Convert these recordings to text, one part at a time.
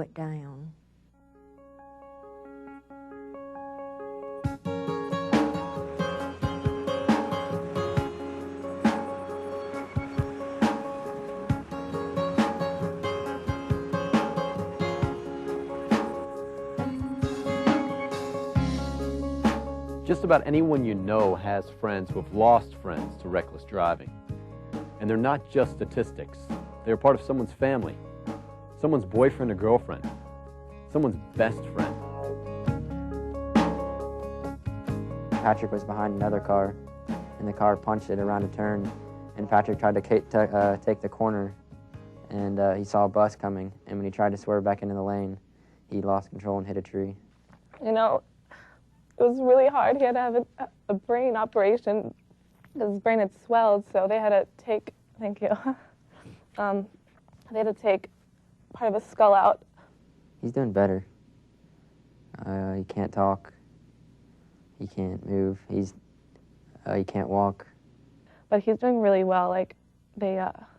it down. Just about anyone you know has friends who have lost friends to reckless driving. And they're not just statistics. They're part of someone's family, someone's boyfriend or girlfriend, someone's best friend. Patrick was behind another car, and the car punched it around a turn, and Patrick tried to take the corner, and he saw a bus coming, and when he tried to swerve back into the lane, he lost control and hit a tree. You know, it was really hard. He had to have a brain operation because his brain had swelled, so they had to take, thank you, they had to take part of his skull out. He's doing better. He can't talk. He can't move. He can't walk. But he's doing really well. Like, they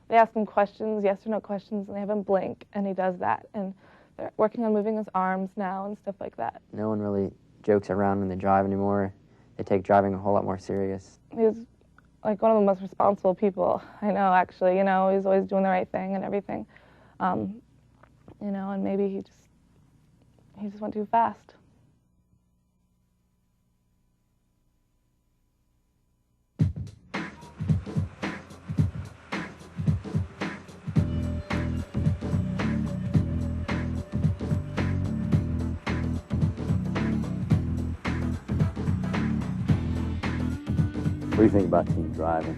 ask him questions, yes or no questions, and they have him blink, and he does that. And they're working on moving his arms now and stuff like that. No one really jokes around when they drive anymore. They take driving a whole lot more serious. He's like one of the most responsible people I know, actually. You know, he's always doing the right thing and everything. You know, and maybe he just went too fast. What do you think about teen driving?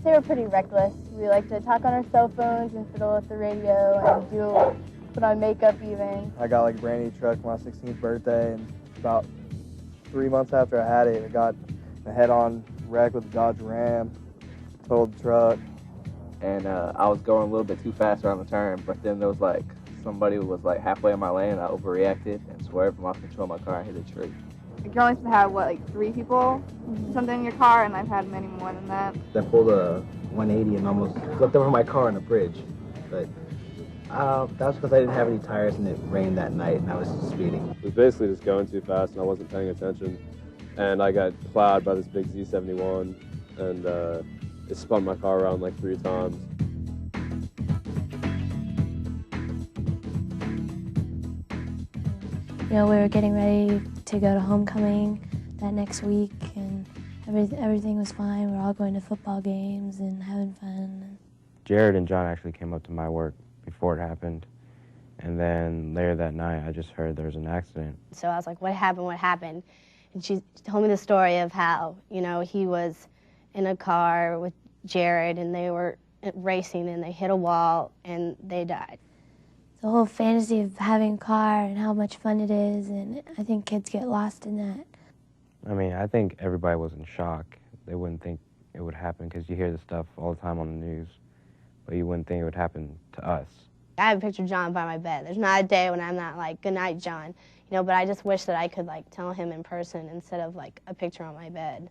They were pretty reckless. We like to talk on our cell phones and fiddle with the radio and put on makeup even. I got like a brand new truck for my 16th birthday, and about 3 months after I had it, I got a head-on wreck with a Dodge Ram, totaled the truck. And I was going a little bit too fast around the turn, but then there was like somebody who was like halfway in my lane. I overreacted and swerved and lost control of my car and hit a tree. You're only supposed to have, what, like 3 people, something in your car, and I've had many more than that. I pulled a 180 and almost flipped over my car on a bridge. But that was because I didn't have any tires and it rained that night and I was speeding. I was basically just going too fast and I wasn't paying attention. And I got plowed by this big Z71 and it spun my car around like 3 times. You know, we were getting ready to go to homecoming that next week, and everything was fine. We were all going to football games and having fun. Jared and John actually came up to my work before it happened, and then later that night I just heard there was an accident. So I was like, what happened? And she told me the story of how, you know, he was in a car with Jared and they were racing and they hit a wall and they died. The whole fantasy of having a car and how much fun it is, and I think kids get lost in that. I mean, I think everybody was in shock. They wouldn't think it would happen because you hear this stuff all the time on the news, but you wouldn't think it would happen to us. I have a picture of John by my bed. There's not a day when I'm not like, good night, John. You know, but I just wish that I could like tell him in person instead of like a picture on my bed.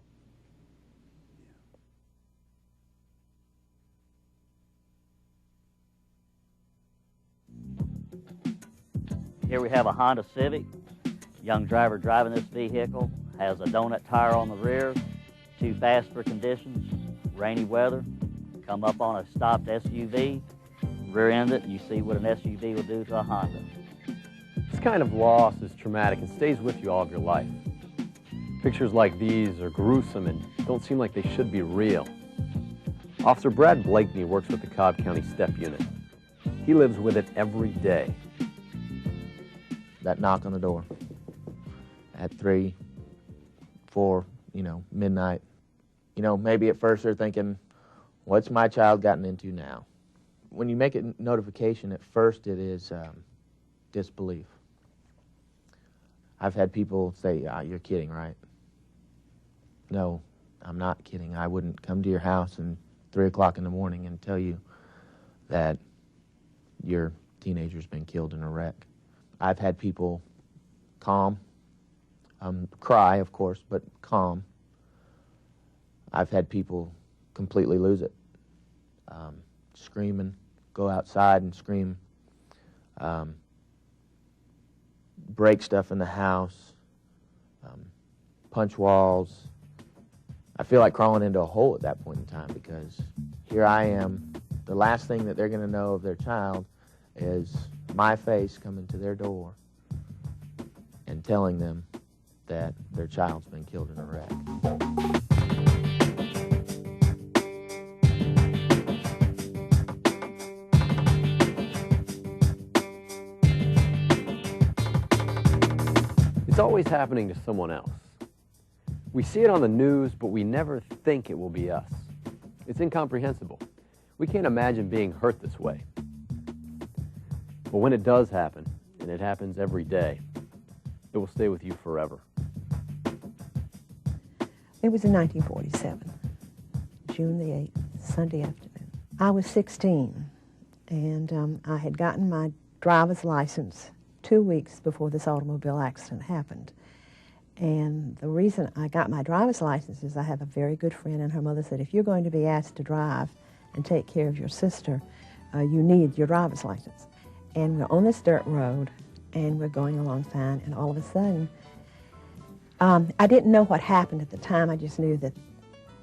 Here we have a Honda Civic. Young driver driving this vehicle has a donut tire on the rear, too fast for conditions, rainy weather, come up on a stopped SUV, rear end it, and you see what an SUV will do to a Honda. This kind of loss is traumatic and stays with you all of your life. Pictures like these are gruesome and don't seem like they should be real. Officer Brad Blakeney works with the Cobb County STEP unit. He lives with it every day. That knock on the door at 3, 4, midnight. Maybe at first they're thinking, what's my child gotten into now? When you make a notification, at first it is disbelief. I've had people say, you're kidding, right? No, I'm not kidding. I wouldn't come to your house at 3 o'clock in the morning and tell you that your teenager's been killed in a wreck. I've had people calm, cry, of course, but calm. I've had people completely lose it, screaming, go outside and scream. break stuff in the house, punch walls. I feel like crawling into a hole at that point in time, because here I am. The last thing that they're going to know of their child is my face coming to their door and telling them that their child's been killed in a wreck. It's always happening to someone else. We see it on the news, but we never think it will be us. It's incomprehensible. We can't imagine being hurt this way. But when it does happen, and it happens every day, it will stay with you forever. It was in 1947, June the 8th, Sunday afternoon. I was 16, and I had gotten my driver's license 2 weeks before this automobile accident happened. And the reason I got my driver's license is I have a very good friend, and her mother said, if you're going to be asked to drive and take care of your sister, you need your driver's license. And we're on this dirt road, and we're going along fine, and all of a sudden, I didn't know what happened at the time. I just knew that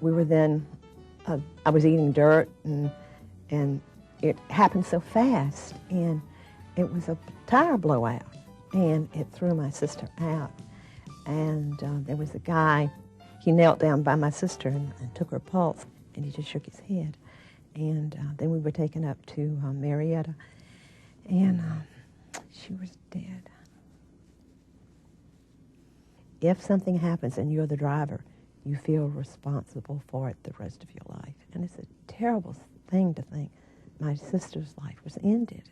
we were then, I was eating dirt, and it happened so fast, and it was a tire blowout, and it threw my sister out. And there was a guy, he knelt down by my sister and took her pulse, and he just shook his head. And then we were taken up to Marietta, and she was dead. If something happens and you're the driver, you feel responsible for it the rest of your life. And it's a terrible thing to think my sister's life was ended.